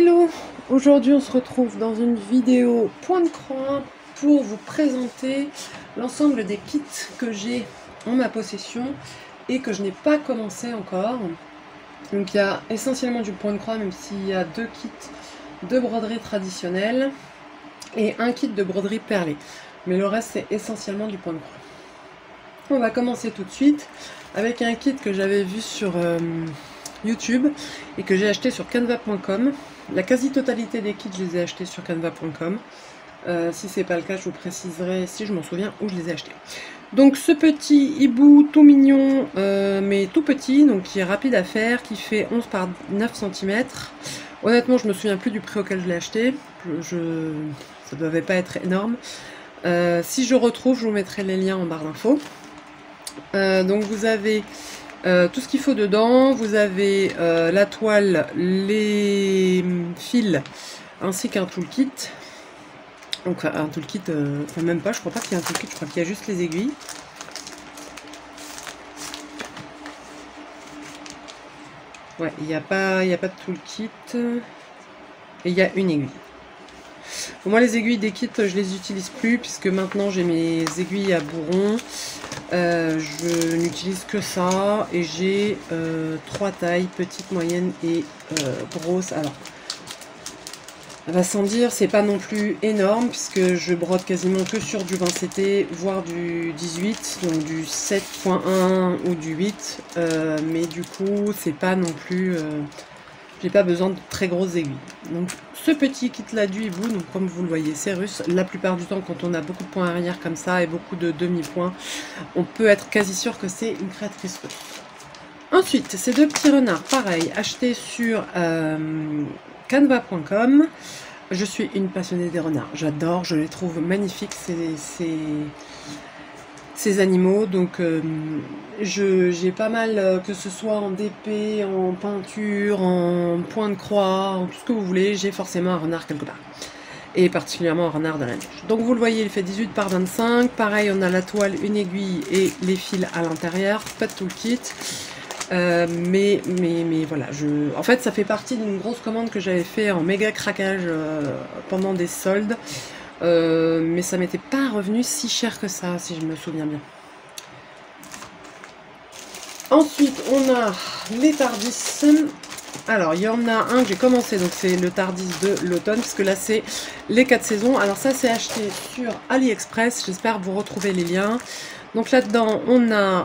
Hello! Aujourd'hui on se retrouve dans une vidéo point de croix pour vous présenter l'ensemble des kits que j'ai en ma possession et que je n'ai pas commencé encore. Donc il y a essentiellement du point de croix, même s'il y a deux kits de broderie traditionnelle et un kit de broderie perlée. Mais le reste c'est essentiellement du point de croix. On va commencer tout de suite avec un kit que j'avais vu sur YouTube et que j'ai acheté sur canva.com. La quasi-totalité des kits, je les ai achetés sur canva.com. Si c'est pas le cas, je vous préciserai si je m'en souviens où je les ai achetés. Donc ce petit hibou tout mignon, mais tout petit, donc qui est rapide à faire, qui fait 11 par 9 cm. Honnêtement, je me souviens plus du prix auquel je l'ai acheté. Ça ne devait pas être énorme. Si je retrouve, je vous mettrai les liens en barre d'infos. Donc vous avez tout ce qu'il faut dedans, vous avez la toile, les fils, ainsi qu'un toolkit. Donc un toolkit, enfin même pas, je crois pas qu'il y ait un toolkit, je crois qu'il y a juste les aiguilles. Ouais, il n'y a pas de toolkit, et il y a une aiguille. Bon, moi les aiguilles des kits, je les utilise plus, puisque maintenant j'ai mes aiguilles à bourron. Je n'utilise que ça et j'ai 3 tailles, petite, moyenne et grosse. Alors, ça va sans dire, c'est pas non plus énorme puisque je brode quasiment que sur du 20 CT, voire du 18, donc du 7.1 ou du 8. Mais du coup, c'est pas non plus... j'ai pas besoin de très grosses aiguilles. Donc ce petit kit là du hibou, donc comme vous le voyez, c'est russe. La plupart du temps, quand on a beaucoup de points arrière comme ça et beaucoup de demi-points, on peut être quasi sûr que c'est une créatrice russe. Ensuite, ces deux petits renards, pareil, achetés sur canva.com. Je suis une passionnée des renards. J'adore, je les trouve magnifiques, ces animaux. Donc j'ai pas mal, que ce soit en DP, en peinture, en point de croix, en tout ce que vous voulez, j'ai forcément un renard quelque part. Et particulièrement un renard dans la neige. Donc vous le voyez, il fait 18 par 25. Pareil, on a la toile, une aiguille et les fils à l'intérieur. Pas de tout le kit. Mais voilà, en fait ça fait partie d'une grosse commande que j'avais fait en méga craquage pendant des soldes. Mais ça m'était pas revenu si cher que ça, si je me souviens bien. Ensuite, on a les Tardis. Alors, il y en a un que j'ai commencé, donc c'est le Tardis de l'automne, parce que là, c'est les 4 saisons. Alors ça, c'est acheté sur AliExpress. J'espère vous retrouver les liens. Donc là-dedans, on a...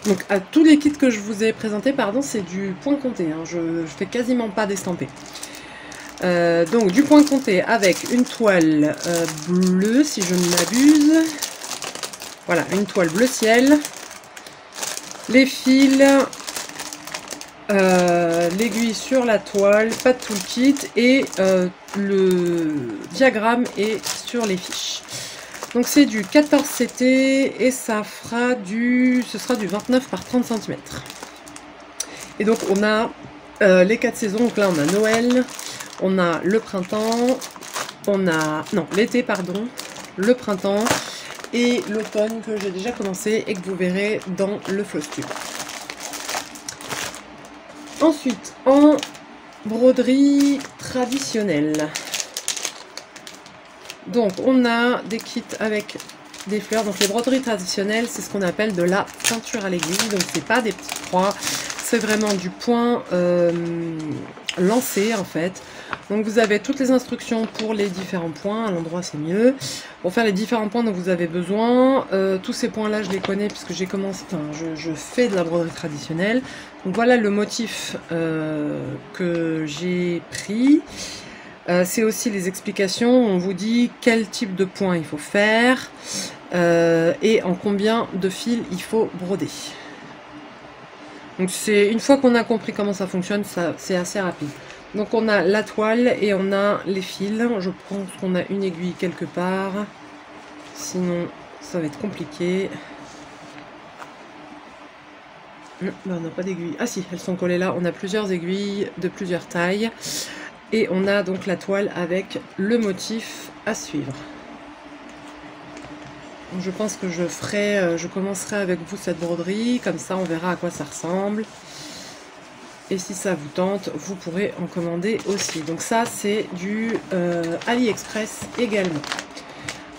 donc à tous les kits que je vous ai présentés, pardon, c'est du point compté. Hein. Je fais quasiment pas d'estampé. Donc du point compté avec une toile bleue, si je ne m'abuse. Voilà, une toile bleu ciel. Les fils, l'aiguille sur la toile, pas de toolkit et le diagramme est sur les fiches. Donc c'est du 14 CT et ça fera ce sera du 29 par 30 cm. Et donc on a les 4 saisons. Donc là on a Noël, on a le printemps, on a l'été pardon, le printemps et l'automne que j'ai déjà commencé et que vous verrez dans le floss tube. Ensuite, en broderie traditionnelle, donc on a des kits avec des fleurs. Donc les broderies traditionnelles, c'est ce qu'on appelle de la peinture à l'aiguille. Donc c'est pas des petites croix, c'est vraiment du point lancé en fait. Donc vous avez toutes les instructions pour les différents points, à l'endroit c'est mieux. Pour faire les différents points dont vous avez besoin, tous ces points là je les connais puisque j'ai commencé, je fais de la broderie traditionnelle. Donc voilà le motif que j'ai pris. C'est aussi les explications, on vous dit quel type de point il faut faire et en combien de fils il faut broder. Donc c'est une fois qu'on a compris comment ça fonctionne, c'est assez rapide. Donc on a la toile et on a les fils. Je pense qu'on a une aiguille quelque part. Sinon ça va être compliqué. Non, on n'a pas d'aiguille. Ah si, elles sont collées là. On a plusieurs aiguilles de plusieurs tailles. Et on a donc la toile avec le motif à suivre. Donc je pense que je commencerai avec vous cette broderie. Comme ça on verra à quoi ça ressemble. Et si ça vous tente, vous pourrez en commander aussi. Donc ça, c'est du AliExpress également.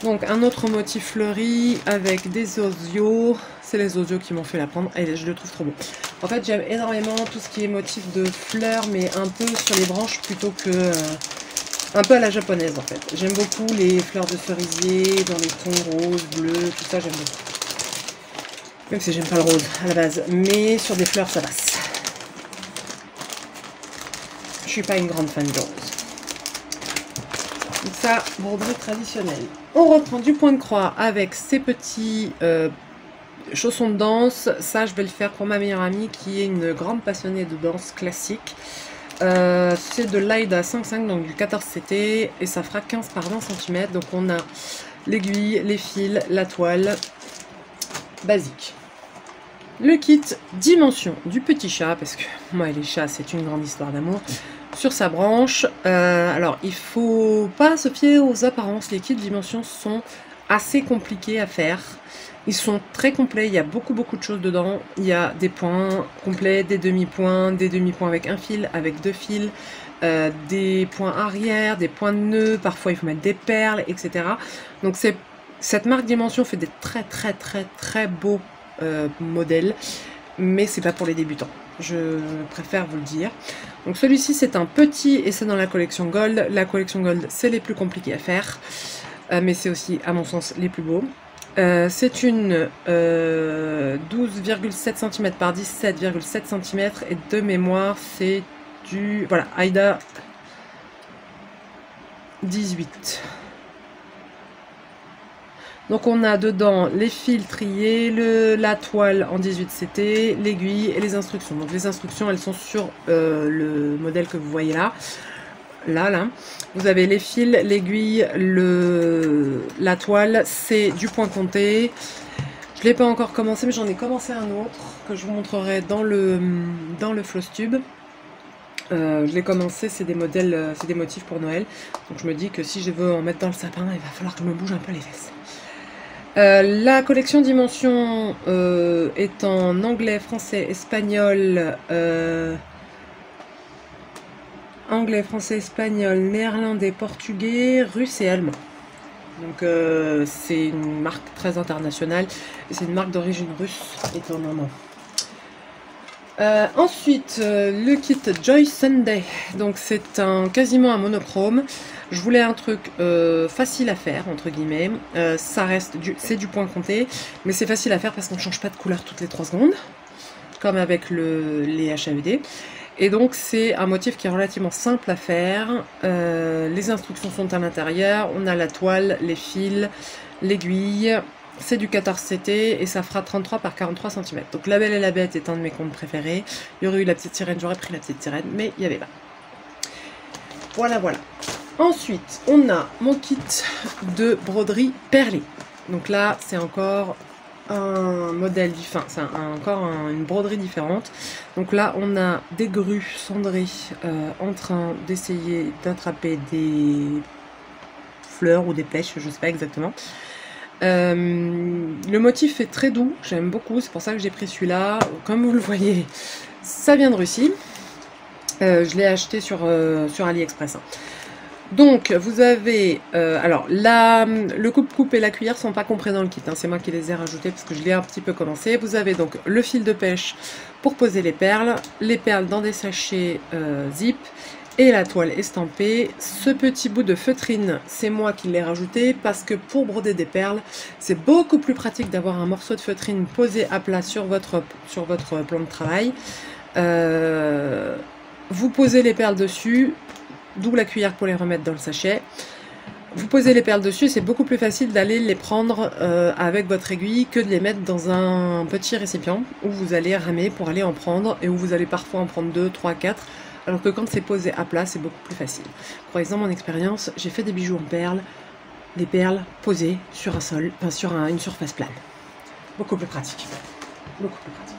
Donc un autre motif fleuri avec des osios. C'est les osios qui m'ont fait la prendre et je le trouve trop beau. En fait, j'aime énormément tout ce qui est motif de fleurs, mais un peu sur les branches plutôt que... un peu à la japonaise en fait. J'aime beaucoup les fleurs de cerisier dans les tons roses, bleus, tout ça j'aime beaucoup. Même si j'aime pas le rose à la base, mais sur des fleurs ça passe. Je suis pas une grande fan de rose. Donc ça, broderie traditionnelle. On reprend du point de croix avec ces petits chaussons de danse. Ça je vais le faire pour ma meilleure amie qui est une grande passionnée de danse classique. C'est de l'Aida 5.5, donc du 14 CT, et ça fera 15 par 20 cm. Donc on a l'aiguille, les fils, la toile, basique. Le kit dimension du petit chat, parce que moi et les chats c'est une grande histoire d'amour, sur sa branche. Alors il faut pas se fier aux apparences, les kits dimension sont assez compliqués à faire. Ils sont très complets, il y a beaucoup de choses dedans. Il y a des points complets, des demi-points avec un fil, avec deux fils, des points arrière, des points de nœud, parfois il faut mettre des perles, etc. Donc cette marque Dimension fait des très beaux modèles, mais c'est pas pour les débutants. Je préfère vous le dire. Donc celui-ci c'est un petit et c'est dans la collection Gold. La collection Gold c'est les plus compliqués à faire, mais c'est aussi à mon sens les plus beaux. C'est une 12,7 cm par 17,7 cm et de mémoire c'est du voilà Aida 18. Donc on a dedans les fils triés, la toile en 18 CT, l'aiguille et les instructions. Donc les instructions elles sont sur le modèle que vous voyez là. Là, vous avez les fils, l'aiguille, la toile, c'est du point compté. Je ne l'ai pas encore commencé, mais j'en ai commencé un autre que je vous montrerai dans le Flosstube. Je l'ai commencé, c'est des modèles, c'est des motifs pour Noël. Donc je me dis que si je veux en mettre dans le sapin, il va falloir que je me bouge un peu les fesses. La collection Dimension est en anglais, français, espagnol. Anglais, français, espagnol, néerlandais, portugais, russe et allemand. Donc c'est une marque très internationale et c'est une marque d'origine russe étonnamment. Ensuite le kit Joy Sunday, donc c'est quasiment un monochrome. Je voulais un truc facile à faire entre guillemets. Ça reste c'est du point compté, mais c'est facile à faire parce qu'on ne change pas de couleur toutes les 3 secondes comme avec les HAED. Et donc c'est un motif qui est relativement simple à faire. Les instructions sont à l'intérieur, on a la toile, les fils, l'aiguille. C'est du 14 CT et ça fera 33 par 43 cm. Donc La Belle et la Bête est un de mes contes préférés. Il y aurait eu la petite sirène, j'aurais pris la petite sirène, mais il n'y avait pas. Voilà. Ensuite, on a mon kit de broderie perlée. Donc là, c'est encore un modèle différent, c'est encore une broderie différente. Donc là on a des grues cendrées en train d'essayer d'attraper des fleurs ou des pêches, je sais pas exactement. Le motif est très doux, j'aime beaucoup, c'est pour ça que j'ai pris celui-là. Comme vous le voyez, ça vient de Russie. Je l'ai acheté sur AliExpress. Donc vous avez, alors le coupe-coupe et la cuillère sont pas compris dans le kit, hein, c'est moi qui les ai rajoutés parce que je l'ai un petit peu commencé. Vous avez donc le fil de pêche pour poser les perles dans des sachets zip et la toile estampée. Ce petit bout de feutrine, c'est moi qui l'ai rajouté parce que pour broder des perles, c'est beaucoup plus pratique d'avoir un morceau de feutrine posé à plat sur votre plan de travail. Vous posez les perles dessus. D'où la cuillère pour les remettre dans le sachet. Vous posez les perles dessus, c'est beaucoup plus facile d'aller les prendre avec votre aiguille que de les mettre dans un petit récipient où vous allez ramer pour aller en prendre et où vous allez parfois en prendre 2, 3, 4. Alors que quand c'est posé à plat, c'est beaucoup plus facile. Croyez-en mon expérience, j'ai fait des bijoux en perles, des perles posées sur un sol, enfin sur une surface plane. Beaucoup plus pratique. Beaucoup plus pratique.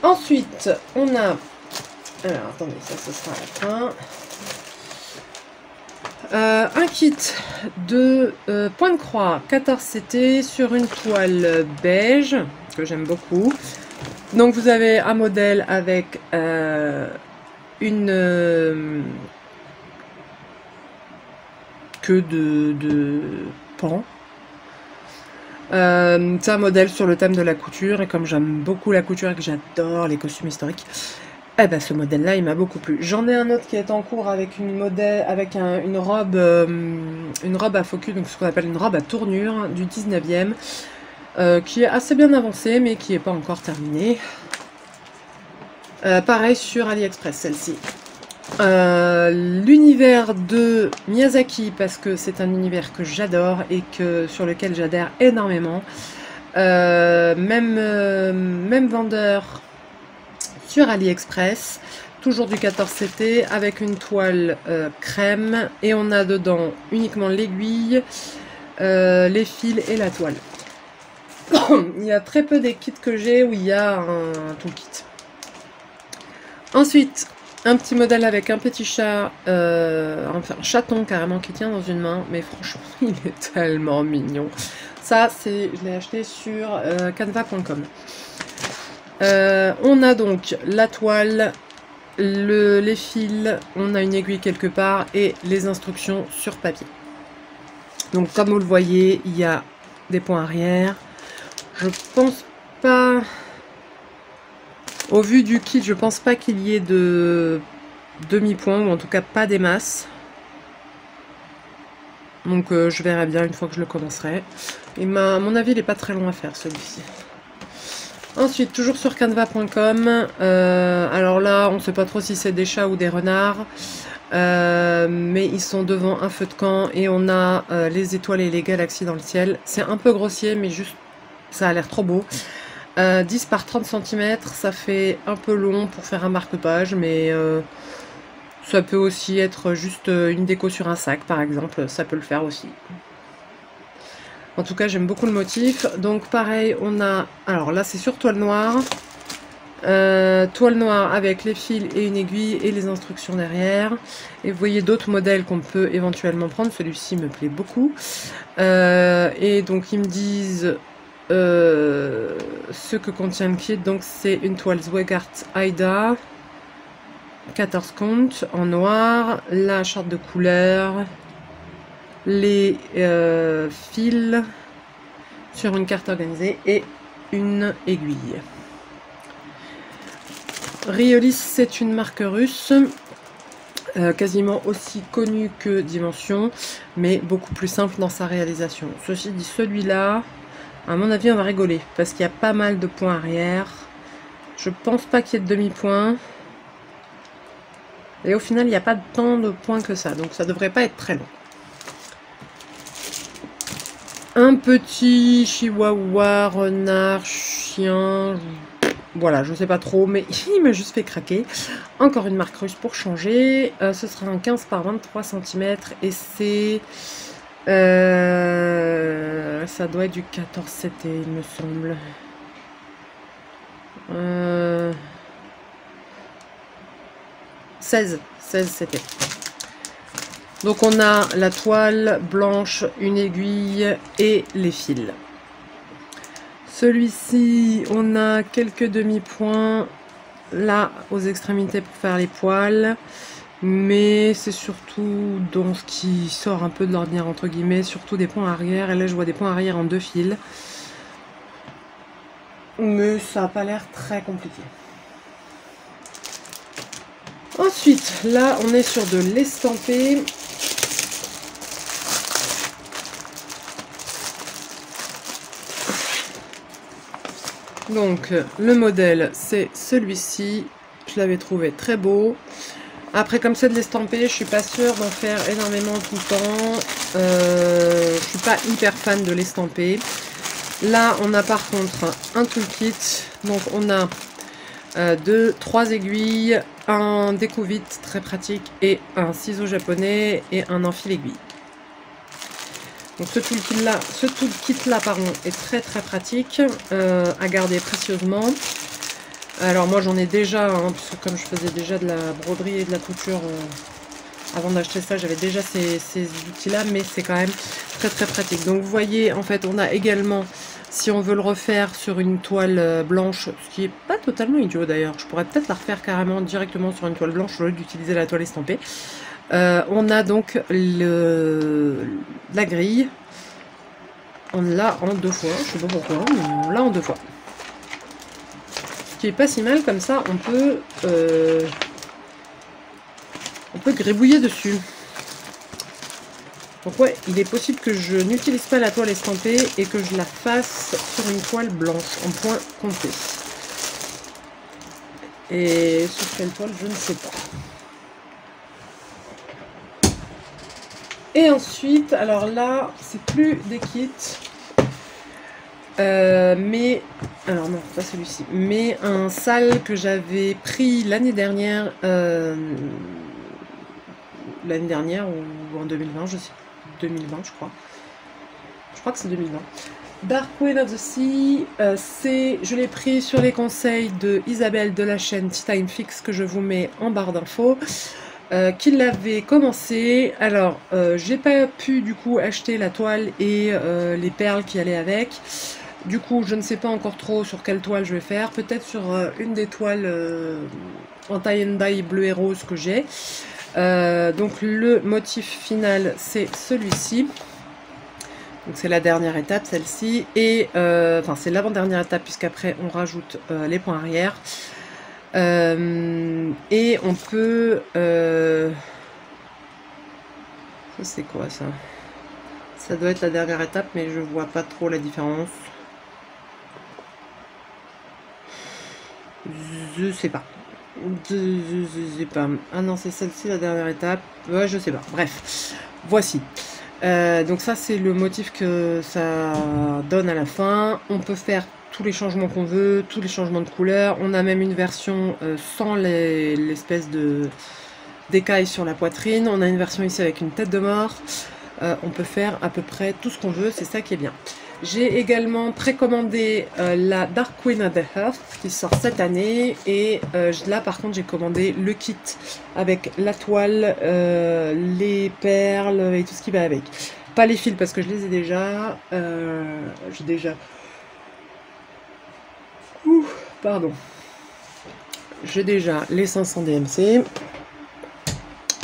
Ensuite, on a... Alors attendez, ça ce sera à la fin. Un kit de point de croix 14 CT sur une toile beige que j'aime beaucoup. Donc vous avez un modèle avec une queue de pan. C'est un modèle sur le thème de la couture, et comme j'aime beaucoup la couture et que j'adore les costumes historiques, eh ben ce modèle là il m'a beaucoup plu. J'en ai un autre qui est en cours avec une robe à focus, donc ce qu'on appelle une robe à tournure du 19e, qui est assez bien avancée mais qui n'est pas encore terminée. Pareil sur AliExpress, celle-ci. L'univers de Miyazaki, parce que c'est un univers que j'adore et sur lequel j'adhère énormément. Même vendeur sur AliExpress, toujours du 14 CT, avec une toile crème, et on a dedans uniquement l'aiguille, les fils et la toile. Il y a très peu des kits que j'ai où il y a un toolkit. Ensuite, un petit modèle avec un petit chat, enfin un chaton carrément qui tient dans une main, mais franchement il est tellement mignon. Ça, je l'ai acheté sur canva.com. On a donc la toile, les fils, on a une aiguille quelque part et les instructions sur papier. Donc comme vous le voyez, il y a des points arrière. Je pense pas... Au vu du kit, je pense pas qu'il y ait de demi-points, ou en tout cas pas des masses. Donc je verrai bien une fois que je le commencerai. Et à mon avis, il n'est pas très long à faire celui-ci. Ensuite, toujours sur canva.com. Alors là, on ne sait pas trop si c'est des chats ou des renards. Mais ils sont devant un feu de camp et on a les étoiles et les galaxies dans le ciel. C'est un peu grossier, mais juste ça a l'air trop beau. 10 par 30 cm, ça fait un peu long pour faire un marque-page, mais ça peut aussi être juste une déco sur un sac, par exemple, ça peut le faire aussi. En tout cas, j'aime beaucoup le motif. Donc pareil, on a... Alors là, c'est sur toile noire. Toile noire avec les fils et une aiguille et les instructions derrière. Et vous voyez d'autres modèles qu'on peut éventuellement prendre. Celui-ci me plaît beaucoup. Et donc, ils me disent... ce que contient le kit, donc c'est une toile Zweigart Aida 14 comptes en noir, la charte de couleurs, les fils sur une carte organisée et une aiguille. Riolis, c'est une marque russe, quasiment aussi connue que Dimension, mais beaucoup plus simple dans sa réalisation. Ceci dit, celui-là, à mon avis, on va rigoler, parce qu'il y a pas mal de points arrière. Je pense pas qu'il y ait de demi-points. Et au final, il n'y a pas tant de points que ça, donc ça devrait pas être très long. Un petit chihuahua, renard, chien... Voilà, je sais pas trop, mais il m'a juste fait craquer. Encore une marque russe pour changer. Ce sera un 15 par 23 cm et c'est... ça doit être du 14 CT, il me semble. 16 CT. Donc on a la toile blanche, une aiguille et les fils. Celui-ci, on a quelques demi-points là aux extrémités pour faire les poils. Mais c'est surtout dans ce qui sort un peu de l'ordinaire entre guillemets, surtout des points arrière. Et là je vois des points arrière en 2 fils. Mais ça n'a pas l'air très compliqué. Ensuite, là on est sur de l'estampé. Donc le modèle c'est celui-ci. Je l'avais trouvé très beau. Après, comme c'est de l'estampé, je suis pas sûre d'en faire énormément tout le temps. Je suis pas hyper fan de l'estampé. Là, on a par contre un toolkit. Donc, on a 3 aiguilles, un déco-vite très pratique et un ciseau japonais et un enfile aiguille. Donc, ce toolkit-là, pardon, est très très pratique à garder précieusement. Alors moi j'en ai déjà, hein, parce que comme je faisais déjà de la broderie et de la couture avant d'acheter ça, j'avais déjà ces outils là, mais c'est quand même très très pratique. Donc vous voyez, en fait on a également Si on veut le refaire sur une toile blanche, ce qui est pas totalement idiot d'ailleurs, je pourrais peut-être la refaire carrément directement sur une toile blanche au lieu d'utiliser la toile estampée. On a donc la grille. On l'a en 2 fois, je sais pas pourquoi, mais on l'a en 2 fois. Ce qui est pas si mal, comme ça on peut gribouiller dessus. Donc ouais, il est possible que je n'utilise pas la toile estampée et que je la fasse sur une toile blanche en point compté. Et sur quelle toile, je ne sais pas. Et ensuite, alors là, c'est plus des kits, mais, alors non, pas celui-ci, mais un sale que j'avais pris l'année dernière ou en 2020, je sais, 2020 je crois. Je crois que c'est 2020. Dark Queen of the Sea, je l'ai pris sur les conseils de Isabelle de la chaîne Tea Time Fix que je vous mets en barre d'infos. Qui l'avait commencé. Alors, j'ai pas pu du coup acheter la toile et les perles qui allaient avec. Du coup, je ne sais pas encore trop sur quelle toile je vais faire. Peut-être sur une des toiles en tie and dye bleu et rose que j'ai. Donc, le motif final, c'est celui-ci. Donc, c'est la dernière étape, celle-ci. Et, enfin, c'est l'avant-dernière étape, puisqu'après, on rajoute les points arrière. Et on peut ça c'est quoi ça? Ça doit être la dernière étape, mais je vois pas trop la différence. Je sais pas. Je sais pas. Ah non, c'est celle-ci la dernière étape. Ouais, je sais pas. Bref, voici. Donc ça c'est le motif que ça donne à la fin. On peut faire tous les changements qu'on veut, tous les changements de couleur. On a même une version sans l'espèce de d'écaille sur la poitrine. On a une version ici avec une tête de mort. On peut faire à peu près tout ce qu'on veut, c'est ça qui est bien. J'ai également précommandé la Dark Queen of the Hearth qui sort cette année. Et là par contre j'ai commandé le kit avec la toile, les perles et tout ce qui va avec. Pas les fils parce que je les ai déjà. J'ai déjà... Pardon. J'ai déjà les 500 DMC.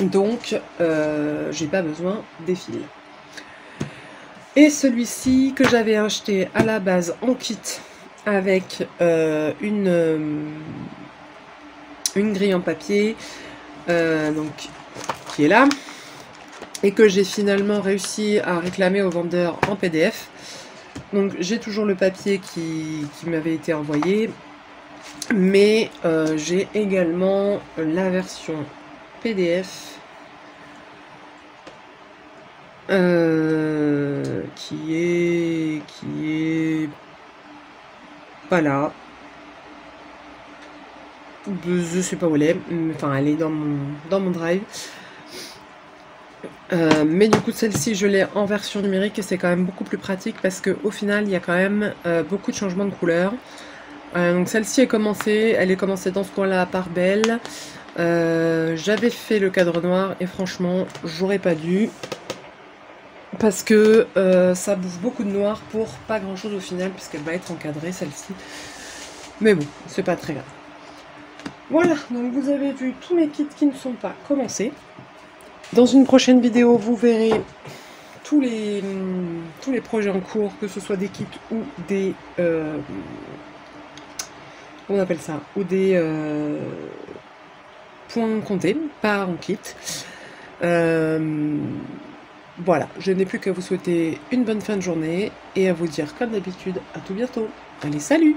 Donc, j'ai pas besoin des fils. Et celui-ci que j'avais acheté à la base en kit avec une grille en papier, donc qui est là, et que j'ai finalement réussi à réclamer au vendeur en PDF. Donc j'ai toujours le papier qui m'avait été envoyé, mais j'ai également la version PDF qui est pas là. Je sais pas où elle est, enfin elle est dans mon drive. Mais du coup celle-ci je l'ai en version numérique et c'est quand même beaucoup plus pratique parce qu'au final il y a quand même beaucoup de changements de couleur. Donc celle-ci est commencée, elle est commencée dans ce coin-là par Belle. J'avais fait le cadre noir et franchement j'aurais pas dû. Parce que ça bouffe beaucoup de noir pour pas grand chose au final puisqu'elle va être encadrée celle-ci. Mais bon, c'est pas très grave. Voilà, donc vous avez vu tous mes kits qui ne sont pas commencés. Dans une prochaine vidéo, vous verrez tous les projets en cours, que ce soit des kits ou des... on appelle ça, ou des points comptés, pas en kit. Voilà, je n'ai plus qu'à vous souhaiter une bonne fin de journée et à vous dire comme d'habitude à tout bientôt. Allez, salut!